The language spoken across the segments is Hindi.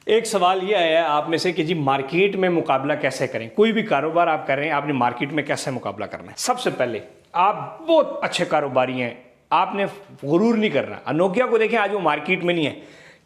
एक सवाल ये आया है आप में से कि जी मार्केट में मुकाबला कैसे करें। कोई भी कारोबार आप कर रहे हैं, आपने मार्केट में कैसे मुकाबला करना है। सबसे पहले आप बहुत अच्छे कारोबारी हैं, आपने गुरूर नहीं करना। नोकिया को देखें, आज वो मार्केट में नहीं है।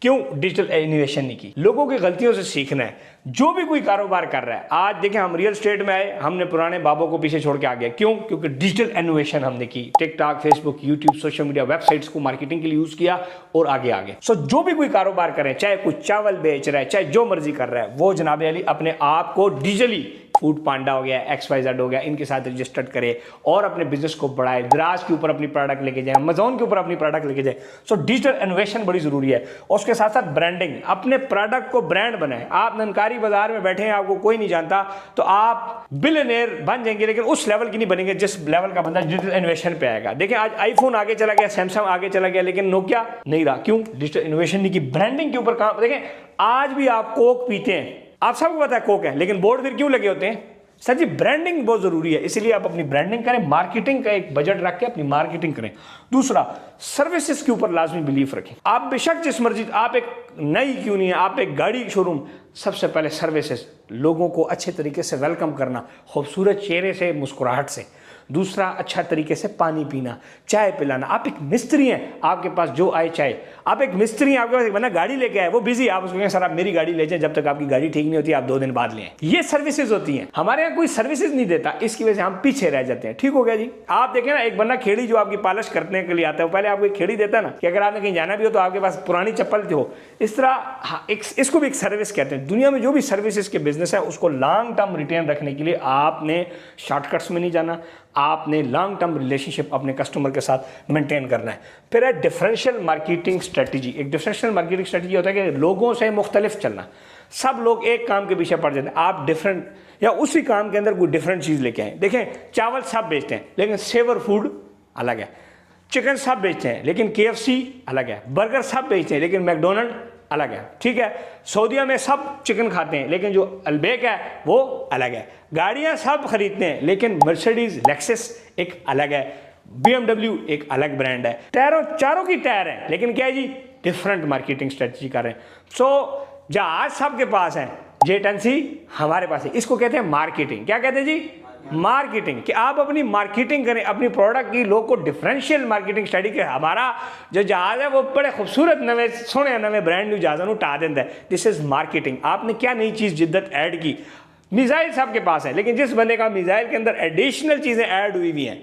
क्यों? डिजिटल इनोवेशन नहीं की। लोगों की गलतियों से सीखना है। जो भी कोई कारोबार कर रहा है, आज देखें हम रियल एस्टेट में आए, हमने पुराने बाबों को पीछे छोड़ के आ गए। क्यों? क्योंकि डिजिटल इनोवेशन हमने की। TikTok, Facebook, YouTube, social media, websites को मार्केटिंग के लिए यूज किया और आगे आ गए। सो जो भी कोई कारोबार करे, चाहे कोई चावल बेच रहा है, चाहे जो मर्जी कर रहा है, वो जनाब अली अपने आप को डिजिटली फूड पांडा हो गया, XYZ हो गया, इनके साथ रजिस्टर्ड करे और अपने बिजनेस को बढ़ाए। दराज के ऊपर अपनी प्रोडक्ट लेके जाए, अमेज़न के ऊपर अपनी प्रोडक्ट लेके जाए। सो डिजिटल इनोवेशन बड़ी जरूरी है। और उसके साथ साथ ब्रांडिंग, अपने प्रोडक्ट को ब्रांड बनाए। आप ननकारी बाजार में बैठे हैं, आपको कोई नहीं जानता, तो आप बिलियनियर बन जाएंगे, लेकिन उस लेवल की नहीं बनेंगे जिस लेवल का बंदा डिजिटल इनोवेशन पे आएगा। देखिए आज आईफोन आगे चला गया, सैमसंग आगे चला गया, लेकिन नोकिया नहीं रहा। क्यों? डिजिटल इनोवेशन नहीं की, ब्रांडिंग के ऊपर काम। देखें आज भी आप कोक पीते हैं, आप सबको पता है कोक है, लेकिन बोर्ड फिर क्यों लगे होते हैं? सर जी ब्रांडिंग बहुत जरूरी है, इसलिए आप अपनी ब्रांडिंग करें, मार्केटिंग का एक बजट रख के अपनी मार्केटिंग करें। दूसरा, सर्विसेज के ऊपर लाजमी बिलीफ रखें। आप बेशक जिस मर्जी, आप एक नई क्यों नहीं है, आप एक गाड़ी शोरूम, सबसे पहले सर्विसेज, लोगों को अच्छे तरीके से वेलकम करना, खूबसूरत चेहरे से, मुस्कुराहट से। दूसरा, अच्छा तरीके से पानी पीना, चाय पिलाना। आप एक मिस्त्री हैं, आपके पास जो आए चाहे, आप एक मिस्त्री हैं, आपके पास बना गाड़ी लेके आए, वो बिजी, आप उसको कहें सर आप मेरी गाड़ी ले जाए, जब तक आपकी गाड़ी ठीक नहीं होती आप 2 दिन बाद ले आए। ये सर्विसेज होती हैं। हमारे यहाँ कोई सर्विसेज नहीं देता, इसकी वजह से हम पीछे रह जाते हैं। ठीक हो गया जी। आप देखें ना, एक बंदा खेड़ी जो आपकी पॉलिश करने के लिए आता है, वो पहले आपको एक खेड़ी देता है ना, कि अगर आपने कहीं जाना भी हो तो आपके पास पुरानी चप्पल हो। इस तरह हाँ, इसको भी एक सर्विस कहते हैं। दुनिया में जो भी सर्विसेज के बिजनेस है, उसको लॉन्ग टर्म रिटर्न रखने के लिए आपने शॉर्टकट्स में नहीं जाना, आपने लॉन्ग टर्म रिलेशनशिप अपने कस्टमर के साथ मेंटेन करना है। फिर है डिफरेंशियल मार्केटिंग स्ट्रेटजी। एक डिफरेंशियल मार्केटिंग स्ट्रेटजी होता है कि लोगों से मुख्तलिफ चलना। सब लोग एक काम के पीछे पड़ जाते हैं, आप डिफरेंट या उसी काम के अंदर कोई डिफरेंट चीज़ लेके आए। देखें चावल सब बेचते हैं, लेकिन सेवर फूड अलग है। चिकन सब बेचते हैं, लेकिन KFC अलग है। बर्गर सब बेचते हैं, लेकिन मैकडोनल्ड अलग है। ठीक है, सऊदीया में सब चिकन खाते हैं, लेकिन जो अल्बेक है वो अलग है। गाड़ियां सब खरीदते हैं, लेकिन मर्सिडीज लेक्सस एक अलग है, BMW एक अलग ब्रांड है। टायरों चारों की टायर है, लेकिन क्या है जी, डिफरेंट मार्केटिंग स्ट्रेटजी कर रहे हैं। सो जहाज सबके पास है, जेट एजेंसी हमारे पास है। इसको कहते हैं मार्केटिंग। क्या कहते हैं जी? मार्केटिंग। कि आप अपनी मार्केटिंग करें अपनी प्रोडक्ट की, लोग को डिफरेंशियल मार्केटिंग स्टडी के। हमारा जो जहाज है वो बड़े खूबसूरत नवे सोने नवे ब्रांड न्यू जहाज़ों उठा देता है। This is marketing. आपने क्या नई चीज़ जिद्दत ऐड की। मिसाइल सबके पास है, लेकिन जिस बंदे का मिसाइल के अंदर एडिशनल चीज़ें ऐड हुई हुई हैं,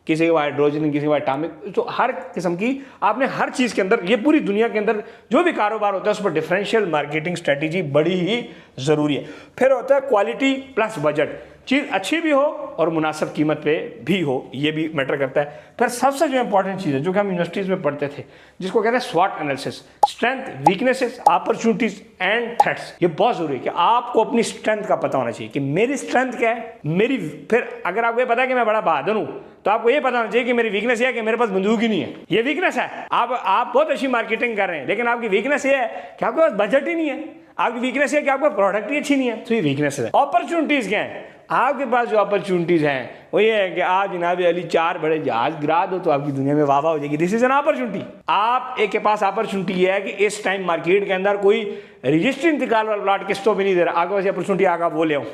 किसी के हाइड्रोजन, किसी के एटॉमिक, तो हर किस्म की आपने हर चीज़ के अंदर, ये पूरी दुनिया के अंदर जो भी कारोबार होता है उस पर डिफरेंशियल मार्केटिंग स्ट्रेटजी बड़ी ही ज़रूरी है। फिर होता है क्वालिटी प्लस बजट। चीज़ अच्छी भी हो और मुनासिब कीमत पे भी हो, ये भी मैटर करता है। फिर सबसे जो इंपॉर्टेंट चीज़ है, जो कि हम यूनिवर्सिटीज़ में पढ़ते थे, जिसको कहते हैं स्वॉट analysis, strength, weaknesses, opportunities and threats. ये बहुत जरूरी है कि आपको अपनी स्ट्रेंथ का पता होना चाहिए कि मेरी स्ट्रेंथ क्या है, मेरी। फिर अगर आपको ये पता है कि मैं बड़ा बहादुर हूँ, तो आपको ये पता होना चाहिए कि मेरी वीकनेस ये है कि मेरे पास बंदूक ही नहीं है। ये वीकनेस है। आप बहुत अच्छी मार्केटिंग कर रहे हैं, लेकिन आपकी वीकनेस ये है कि आपके पास बजट ही नहीं है। आपकी वीकनेस ये है कि आपका प्रोडक्ट ही अच्छी नहीं है। तो ये वीकनेस है। अपॉर्चुनिटीज क्या है? आपके पास जो अपॉर्चुनिटीज हैं वो ये है कि आप जनाब अली 4 बड़े जहाज गिरा दो तो आपकी दुनिया में वाह वाह हो जाएगी। This is an opportunity. आप एक के पास अपॉर्चुनिटी ये है कि इस टाइम मार्केट के अंदर कोई रजिस्ट्री इंतकाल वाला प्लाट किस्तों पे नहीं दे रहा। आपके पास अपॉर्चुनिटी आगा वो ले आओ।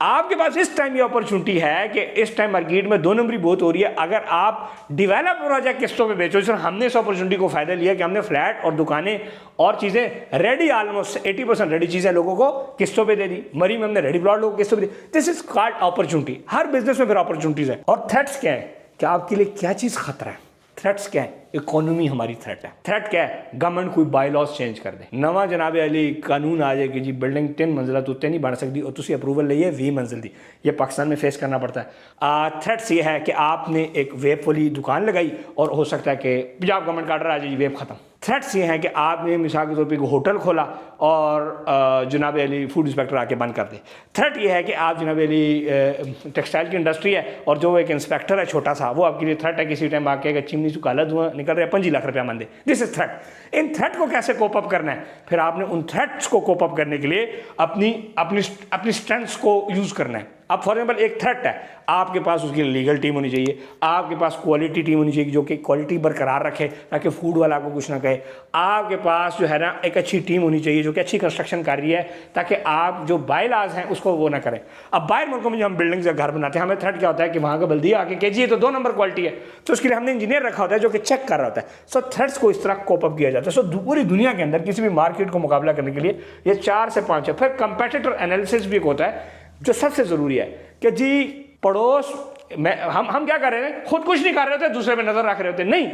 आपके पास इस टाइम ये अपॉर्चुनिटी है कि इस टाइम मार्केट में 2 नंबरी बहुत हो रही है। अगर आप डेवलप प्रोजेक्ट किस्तों पे बेचो, सर हमने इस अपॉर्चुनिटी को फायदा लिया कि हमने फ्लैट और दुकानें और चीज़ें रेडी, ऑलमोस्ट 80% रेडी चीज़ें लोगों को किस्तों पे दे दी। मरी में हमने रेडी प्लॉट लोगों को किस्तों पे दी। This is called opportunity. हर बिजनेस में फिर अपॉर्चुनिटीज है। और थ्रेट्स क्या है कि आपके लिए क्या चीज़ खतरा है। थ्रेट्स क्या है? इकोनॉमी हमारी थ्रेट है। थ्रेट क्या है? गवर्नमेंट कोई बाई लॉज चेंज कर दे, नवा जनाब अली कानून आ जाए कि जी बिल्डिंग 10 मंजिला तो उत्ते नहीं बन सकती और तुसी अप्रूवल लिए 20 मंजिल दी। ये पाकिस्तान में फेस करना पड़ता है। थ्रेट्स ये है कि आपने एक वेब वाली दुकान लगाई और हो सकता है कि पंजाब गवर्नमेंट का ऑर्डर आ जाए जी वेब खत्म। थ्रेट्स ये हैं कि आपने मिसाल के तौर पर होटल खोला और जनाब अली फूड इंस्पेक्टर आके बंद कर दे। थ्रेट ये है कि आप जनाब अली टेक्सटाइल की इंडस्ट्री है और जो एक इंस्पेक्टर है छोटा सा, वो आपके लिए थ्रेट है। किसी टाइम आके चिमनी से काला धुआं निकल रहा है, 5 लाख रुपया मान दे। This is threat. इन थ्रेट को कैसे कोप अप करना है? फिर आपने उन थ्रेट्स को कोप अप करने के लिए अपनी स्ट्रेंथ्स को यूज करना है। अब फॉर एग्जाम्पल एक थ्रेट है, आपके पास उसकी लीगल टीम होनी चाहिए, आपके पास क्वालिटी टीम होनी चाहिए जो कि क्वालिटी बरकरार रखे ताकि फूड वाला आपको कुछ ना कहे, आपके पास जो है ना एक अच्छी टीम होनी चाहिए जो कि अच्छी कंस्ट्रक्शन कर रही है ताकि आप जो बायलाज हैं उसको वो ना करें। अब बाहर मुल्कों में जो हम बिल्डिंग्स या घर बनाते हैं, हमें थ्रेट क्या होता है कि वहाँ का बल्दिया आके कहे जी ये तो 2 नंबर क्वालिटी है, तो उसके लिए हमने इंजीनियर रखा होता है जो कि चेक कर रहा होता है। सो थ्रेट्स को इस तरह कोप अप किया जाता है। सो पूरी दुनिया के अंदर किसी भी मार्केट को मुकाबला करने के लिए ये 4 से 5 है। फिर कंपेटिटर एनालिसिस भी एक होता है जो सबसे ज़रूरी है कि जी पड़ोस में हम क्या कर रहे हैं, खुद कुछ नहीं कर रहे होते, दूसरे पे नज़र रख रहे होते, नहीं,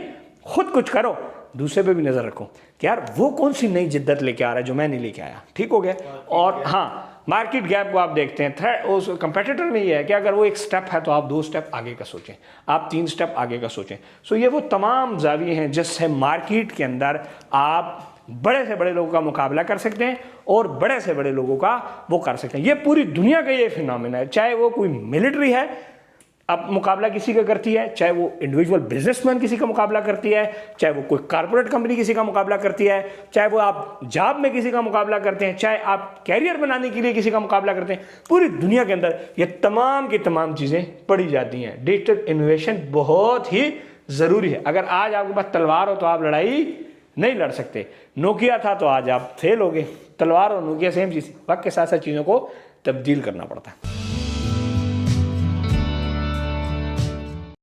खुद कुछ करो, दूसरे पे भी नज़र रखो कि यार वो कौन सी नई जिद्दत लेके आ रहा है जो मैं नहीं लेके आया। ठीक हो गया। और हाँ, मार्केट गैप को आप देखते हैं, थ्रेट उस कंपेटिटर में ये है कि अगर वो एक स्टेप है तो आप 2 स्टेप आगे का सोचें, आप 3 स्टेप आगे का सोचें। सो ये वो तमाम ज़ाविये हैं जिससे मार्केट के अंदर आप बड़े से बड़े लोगों का मुकाबला कर सकते हैं और बड़े से बड़े लोगों का वो कर सकते हैं। ये पूरी दुनिया का ये फिनोमेना है, चाहे वो कोई मिलिट्री है अब मुकाबला किसी का करती है, चाहे वो इंडिविजुअल बिजनेसमैन किसी का मुकाबला करती है, चाहे वो कोई कारपोरेट कंपनी किसी का मुकाबला करती है, चाहे वो आप जॉब में किसी का मुकाबला करते हैं, चाहे आप कैरियर बनाने के लिए किसी का मुकाबला करते हैं, पूरी दुनिया के अंदर ये तमाम की तमाम चीज़ें पड़ी जाती हैं। डिजिटल इनोवेशन बहुत ही ज़रूरी है। अगर आज आपके पास तलवार हो तो आप लड़ाई नहीं लड़ सकते, नोकिया था तो आज आप फेल हो गए। तलवार और नोकिया सेम चीज़, वक्त के साथ साथ चीज़ों को तब्दील करना पड़ता है।